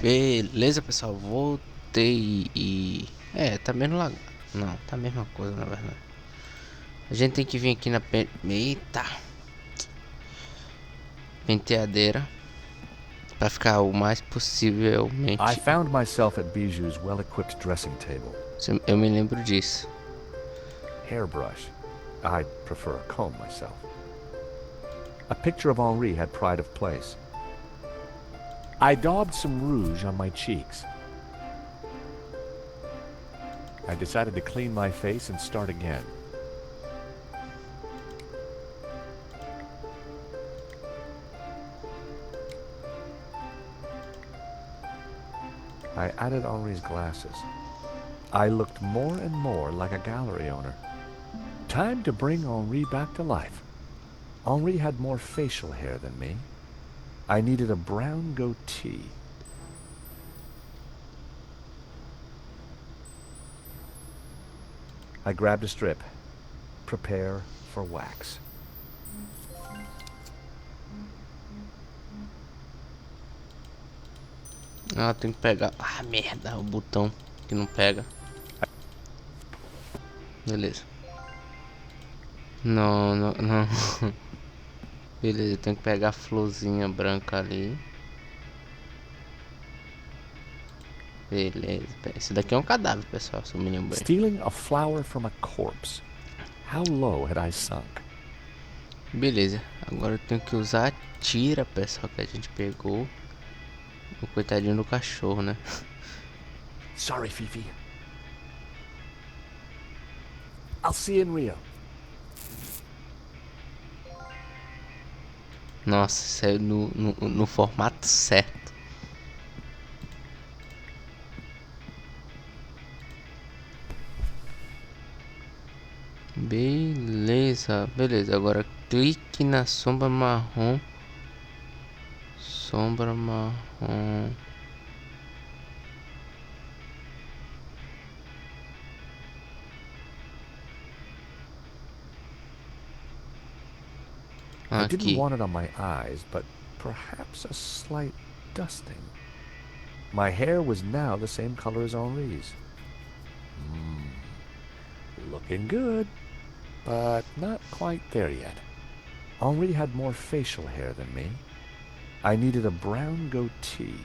Beleza, pessoal, voltei e... tá menos lag... Não, tá a mesma coisa, na verdade. A gente tem que vir aqui na... Eita! Penteadeira. Pra ficar o mais I possivelmente... found myself at Bijou's well-equipped dressing table. Eu me lembro disso. Hairbrush. I'd prefer a comb myself. A picture of Henri had pride of place. I daubed some rouge on my cheeks. I decided to clean my face and start again. I added Henri's glasses. I looked more and more like a gallery owner. Time to bring Henri back to life. Henri had more facial hair than me. I needed a brown goatee. I grabbed a strip. Prepare for wax. Ah, tem que pegar... Ah, merda, o botão que não pega. Beleza. Não, não, não. Beleza, tem que pegar a florzinha branca ali. Beleza. Esse daqui é um cadáver, pessoal, se eu me lembro bem. Stealing a flower from a corpse. How low had I sunk? Beleza, agora eu tenho que usar a tira, pessoal, que a gente pegou. O coitadinho do cachorro, né? Sorry, Fifi. I'll see you in Rio. Nossa, saiu no formato certo. Beleza, beleza. Agora clique na sombra marrom. Sombra marrom. I didn't Aqui. want it on my eyes, but perhaps a slight dusting. My hair was now the same color as Henri's. Looking good, but not quite there yet. Henri had more facial hair than me. I needed a brown goatee.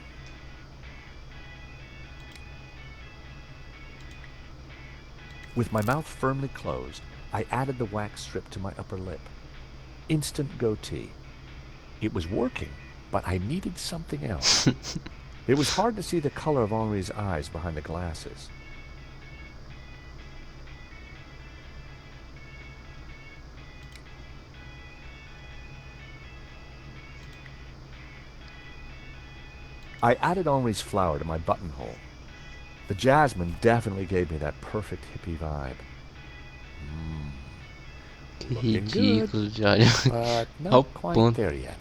With my mouth firmly closed, I added the wax strip to my upper lip. Instant goatee. It was working, but I needed something else. It was hard to see the color of Henri's eyes behind the glasses. I added Henri's flower to my buttonhole. The jasmine definitely gave me that perfect hippie vibe. Que Looking ridículo, good, já. but Ao not quite ponto. there yet.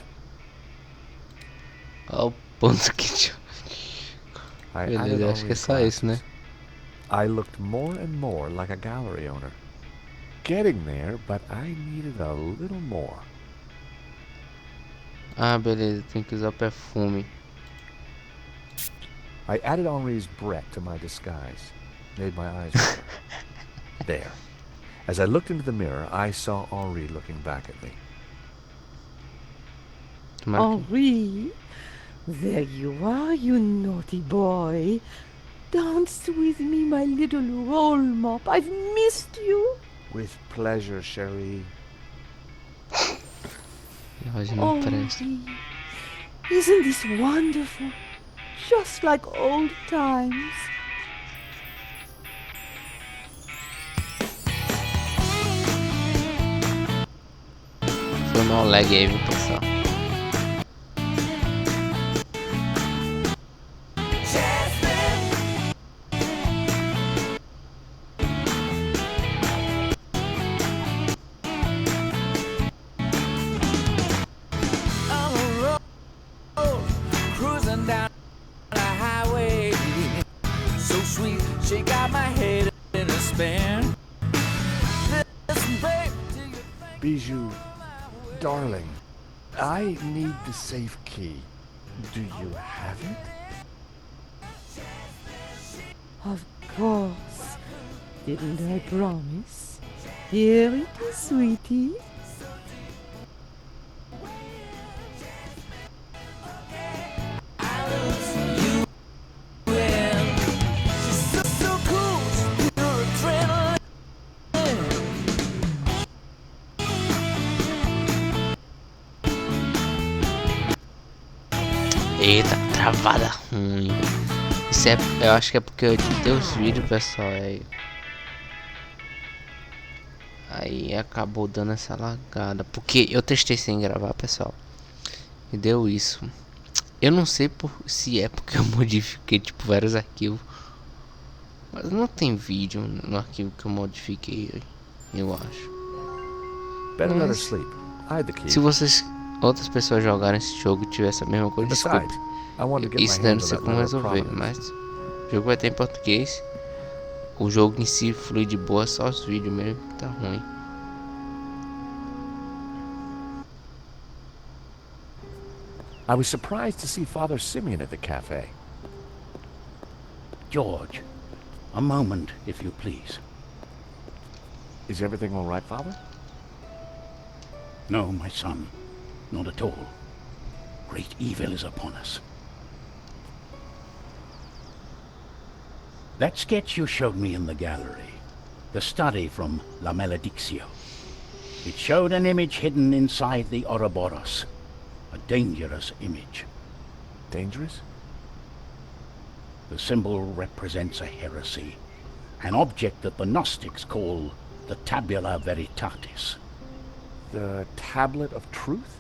Ao ponto que... I added Beleza, acho que é Henri's só isso, né? glasses. I looked more and more like a gallery owner. Getting there, but I needed a little more. Ah, beleza, tem que usar perfume. I added Henri's Brett to my disguise. Made my eyes water. There. As I looked into the mirror, I saw Henri looking back at me. Henri, there you are, you naughty boy. Dance with me, my little roll mop. I've missed you. With pleasure, Cherie. Hoje não presta. Henri, isn't this wonderful? Just like old times. Foi mal lag aí, viu, pessoal? Bijou, darling, I need the safe key. Do you have it? Of course. Didn't I promise? Here it is, sweetie. Eita, travada ruim. Isso é, eu acho que é porque eu editei os vídeos, pessoal. Aí acabou dando essa lagada. Porque eu testei sem gravar, pessoal. E deu isso. Eu não sei se é porque eu modifiquei tipo vários arquivos. Mas não tem vídeo no arquivo que eu modifiquei, eu acho. Better let her Mas, sleep. Hide the key. se vocês, outras pessoas jogarem esse jogo e tivessem a mesma coisa, Besides, desculpe. I wanted to get Isso my daí eu hands não on sei that como letter of resolver, provenance. mas o jogo vai ter em português. O jogo em si flui de boa, só os vídeos mesmo que tá ruim. I was surprised to see Father Simeon at the cafe. George, a moment, if you please. Is everything all right, Father? No, my son, not at all. Great evil is upon us. That sketch you showed me in the gallery, the study from La Maledictio. It showed an image hidden inside the Ouroboros, a dangerous image. Dangerous? The symbol represents a heresy, an object that the Gnostics call the Tabula Veritatis. The Tablet of Truth?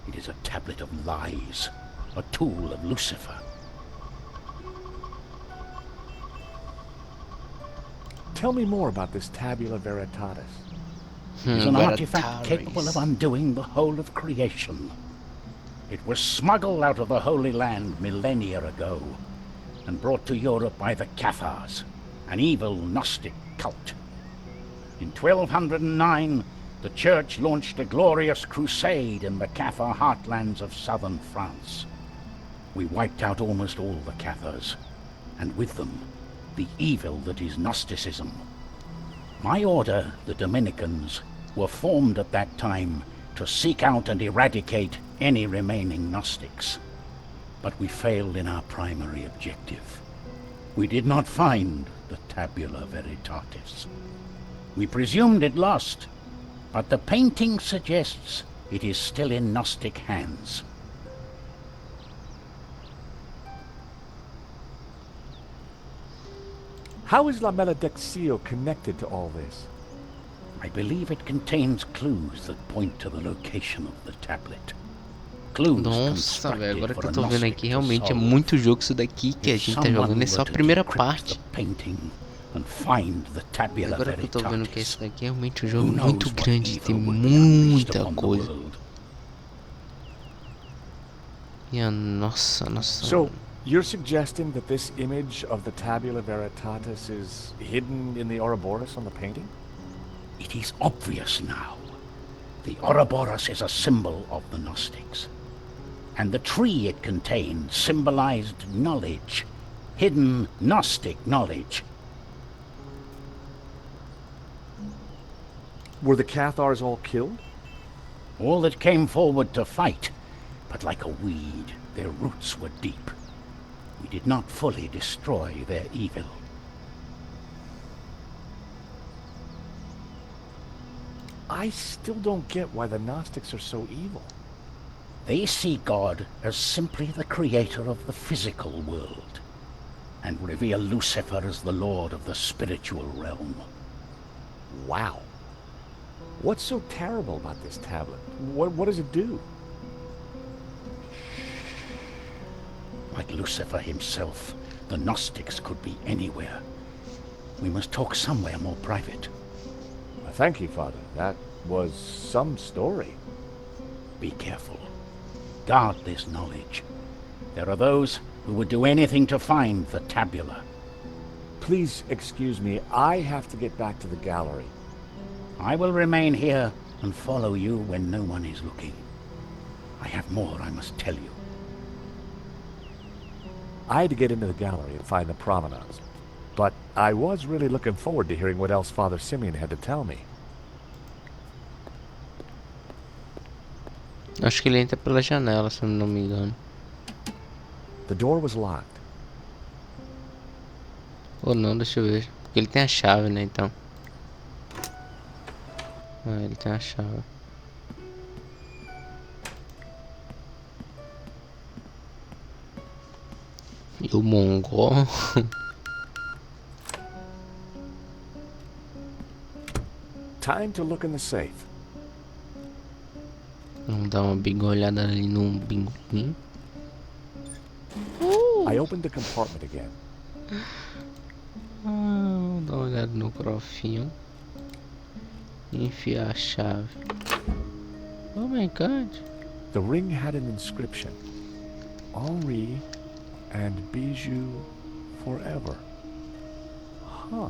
It is a tablet of lies, a tool of Lucifer. Tell me more about this Tabula Veritatis. It is an artifact Veritatis. capable of undoing the whole of creation. It was smuggled out of the Holy Land millennia ago and brought to Europe by the Cathars, an evil Gnostic cult. In 1209, the Church launched a glorious crusade in the Cathar heartlands of southern France. We wiped out almost all the Cathars, and with them, the evil that is Gnosticism. My order, the Dominicans, were formed at that time to seek out and eradicate any remaining Gnostics. But we failed in our primary objective. We did not find the Tabula Veritatis. We presumed it lost, but the painting suggests it is still in Gnostic hands. How is La Maledictio connected to all this? I believe it contains clues that point to the location of the tablet. Clues Nossa, velho, agora constructed que for eu a tô vendo Gnostic aqui, to realmente é solve. muito jogo isso daqui que a If gente tá someone jogando, é só a were to primeira decrypt parte. the painting and find the Tabula Agora que eu tô vendo que Veritatis, esse daqui é realmente um who jogo knows muito what grande, tem evil would be unleashed muita upon the coisa. world. Nossa. So, you're suggesting that this image of the Tabula Veritatis is hidden in the Ouroboros on the painting? It is obvious now. The Ouroboros is a symbol of the Gnostics. And the tree it contained symbolized knowledge, hidden Gnostic knowledge. Were the Cathars all killed? All that came forward to fight, but like a weed, their roots were deep. We did not fully destroy their evil. I still don't get why the Gnostics are so evil. They see God as simply the creator of the physical world, and revere Lucifer as the lord of the spiritual realm. Wow. What's so terrible about this tablet? What does it do? Like Lucifer himself, the Gnostics could be anywhere. We must talk somewhere more private. Thank you, Father. That was some story. Be careful. Guard this knowledge. There are those who would do anything to find the tabula. Please excuse me. I have to get back to the gallery. I will remain here and follow you when no one is looking. I have more I must tell you. I had to get into the gallery and find the provenance. But I was really looking forward to hearing what else Father Simeon had to tell me. Acho que ele entra pela janela, se eu não me engano. The door was locked. Ou não, deixa eu ver. Porque ele tem a chave, né, então. Ah, ele tem a chave. E o mongol. Time to look in the safe. Vamos dar uma bigolhada ali no bingolim. I opened the compartment again. Vamos dar uma olhada no crofinho. E enfiar a chave. Oh my god. The ring had an inscription. Henri and Bijou forever. Huh.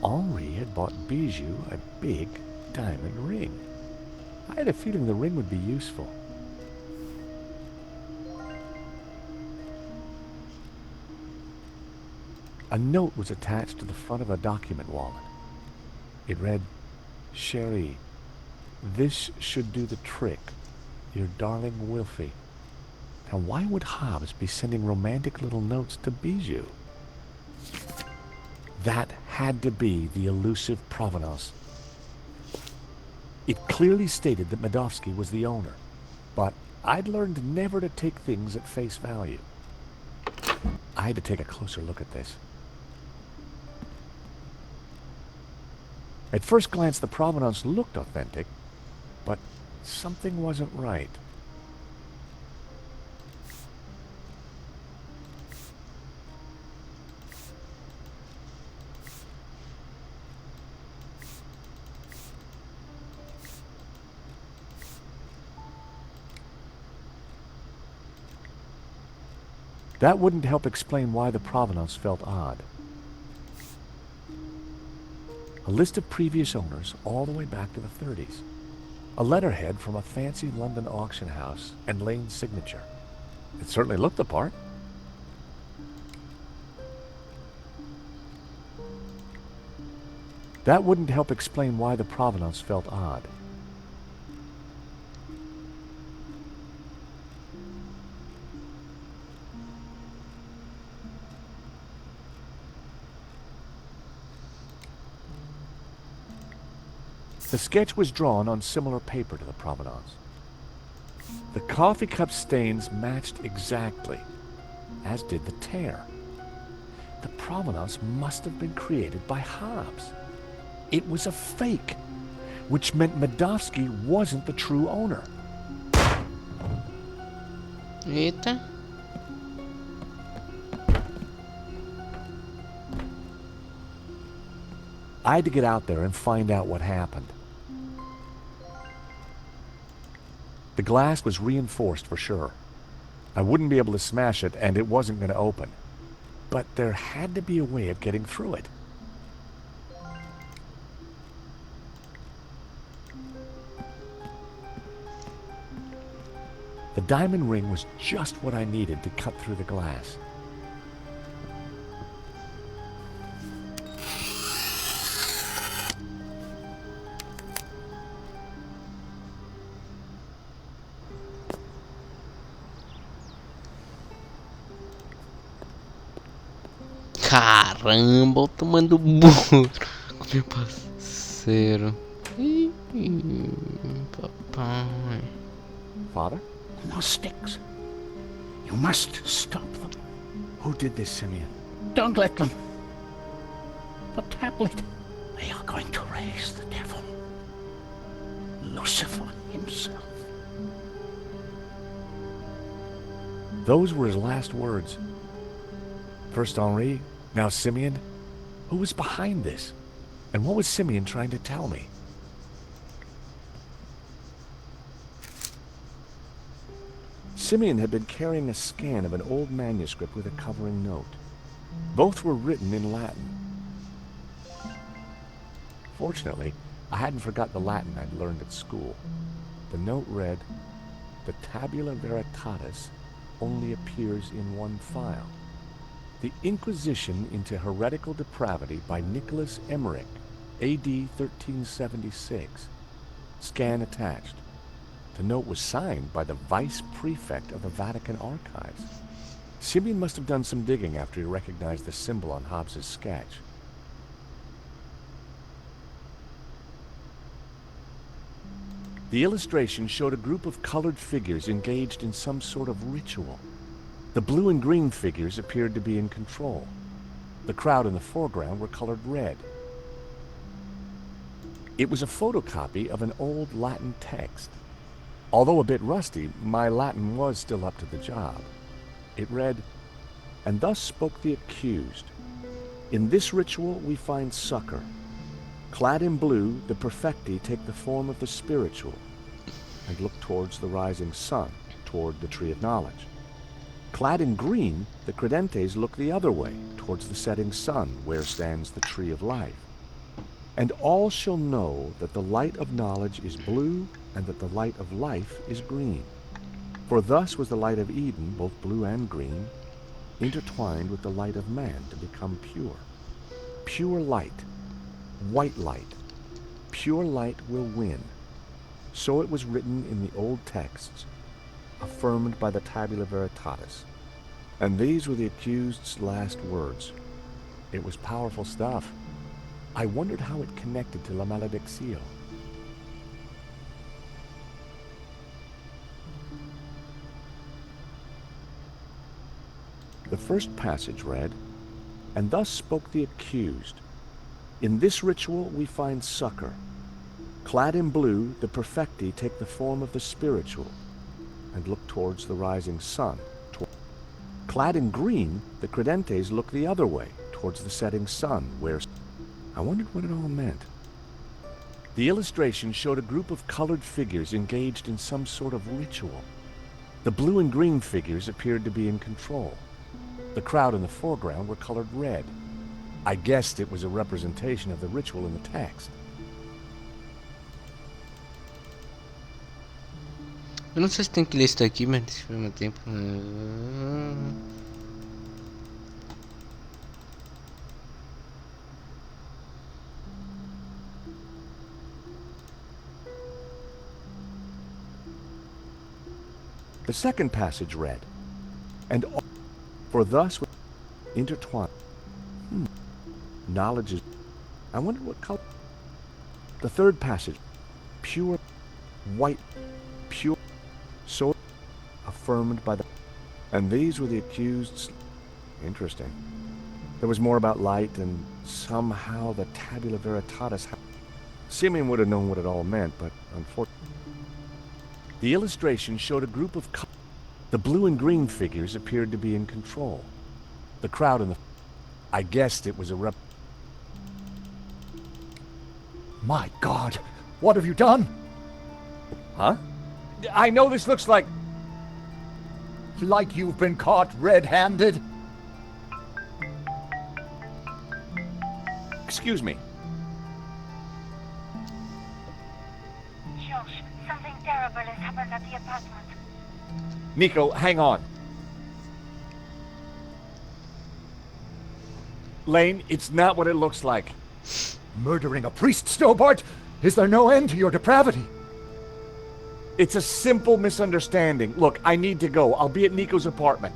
Henri had bought Bijou a big diamond ring. I had a feeling the ring would be useful. A note was attached to the front of a document wallet. It read, Chérie, this should do the trick. Your darling Wilfie. Now why would Hobbs be sending romantic little notes to Bijou? That had to be the elusive Provenance. It clearly stated that Medovsky was the owner, but I'd learned never to take things at face value. I had to take a closer look at this. At first glance, the Provenance looked authentic, but something wasn't right. That wouldn't help explain why the Provenance felt odd. A list of previous owners all the way back to the 30s. A letterhead from a fancy London auction house and Lane's signature. It certainly looked the part. That wouldn't help explain why the Provenance felt odd. The sketch was drawn on similar paper to the Provenance. The coffee cup stains matched exactly, as did the tear. The Provenance must have been created by Hobbs. It was a fake, which meant Medovsky wasn't the true owner. Eita. I had to get out there and find out what happened. The glass was reinforced for sure. I wouldn't be able to smash it, and it wasn't going to open. But there had to be a way of getting through it. The diamond ring was just what I needed to cut through the glass. Caramba, eu tomando burro. Meu parceiro. Ih, papai. Father? Gnostics. You must stop them. Who did this, Simeon? Don't let them. The tablet. They are going to raise the devil. Lucifer himself. Those were his last words. First Henri, now Simeon. Who was behind this? And what was Simeon trying to tell me? Simeon had been carrying a scan of an old manuscript with a covering note. Both were written in Latin. Fortunately, I hadn't forgot the Latin I'd learned at school. The note read, "The tabula veritatis only appears in one file. The Inquisition into Heretical Depravity by Nicholas Emmerich, A.D. 1376. Scan attached. The note was signed by the Vice Prefect of the Vatican Archives. Simeon must have done some digging after he recognized the symbol on Hobbes's sketch. The illustration showed a group of colored figures engaged in some sort of ritual. The blue and green figures appeared to be in control. The crowd in the foreground were colored red. It was a photocopy of an old Latin text. Although a bit rusty, my Latin was still up to the job. It read, "And thus spoke the accused. In this ritual we find succor. Clad in blue, the perfecti take the form of the spiritual and look towards the rising sun, toward the tree of knowledge. Clad in green, the credentes look the other way, towards the setting sun, where stands the tree of life. And all shall know that the light of knowledge is blue, and that the light of life is green. For thus was the light of Eden, both blue and green, intertwined with the light of man to become pure. Pure light, white light, pure light will win. So it was written in the old texts, affirmed by the Tabula Veritatis. And these were the accused's last words. It was powerful stuff. I wondered how it connected to La Malediccio. The first passage read, "And thus spoke the accused. In this ritual we find succor. Clad in blue, the perfecti take the form of the spiritual and look towards the rising sun. Clad in green, the credentes look the other way, towards the setting sun, where..." I wondered what it all meant. The illustration showed a group of colored figures engaged in some sort of ritual. The blue and green figures appeared to be in control. The crowd in the foreground were colored red. I guessed it was a representation of the ritual in the text. Eu não sei se tem que ler isso daqui, mas deixa eu ver meu tempo. The second passage read, "And all, for thus intertwined." Knowledge is... I wonder what color... The third passage, "Pure white, pure, so affirmed by the..." And these were the accuseds. Interesting. There was more about light, and somehow the Tabula Veritatis... Simeon would have known what it all meant, but unfortunately... The illustration showed a group of... The blue and green figures appeared to be in control. The crowd in the... I guessed it was a My God, what have you done? Huh? I know this looks like... Like you've been caught red-handed? Excuse me. Josh, something terrible has happened at the apartment. Nico, hang on. Lane, it's not what it looks like. Murdering a priest, Stobart? Is there no end to your depravity? It's a simple misunderstanding. Look, I need to go. I'll be at Nico's apartment.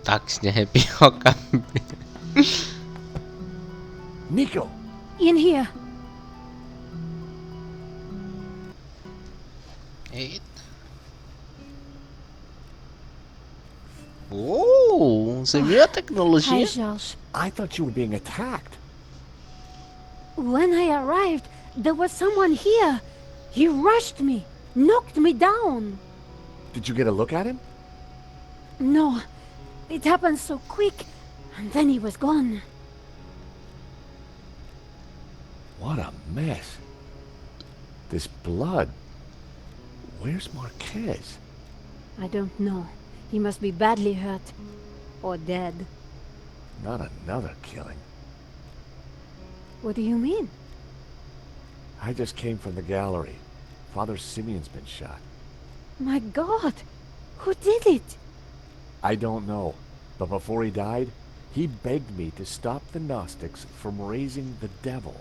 Táxi de arrepiar a cabeça. Nico! In here. Eita. Você viu a Hi, tecnologia? Josh. I thought you were being attacked. When I arrived, there was someone here. He rushed me, knocked me down. Did you get a look at him? No, it happened so quick, and then he was gone. What a mess. This blood. Where's Marquez? I don't know. He must be badly hurt. Or dead. Not another killing. What do you mean? I just came from the gallery. Father Simeon's been shot. My God! Who did it? I don't know, but before he died, he begged me to stop the Gnostics from raising the devil.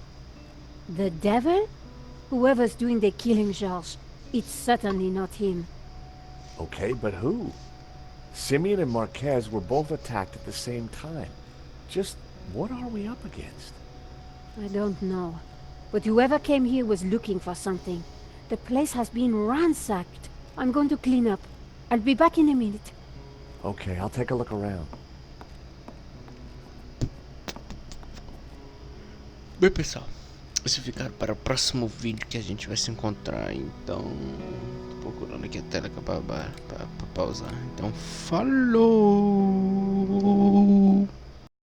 The devil? Whoever's doing the killing, George, it's certainly not him. Okay, but who? Simeon and Marquez were both attacked at the same time. Just what are we up against? I don't know. But whoever came here was looking for something. The place has been ransacked. I'm going to clean up. I'll be back in a minute. Okay, I'll take a look around. Bem, pessoal, isso fica para o próximo vídeo que a gente vai se encontrar. Então, tô procurando aqui a tela para pausar. Então, falou!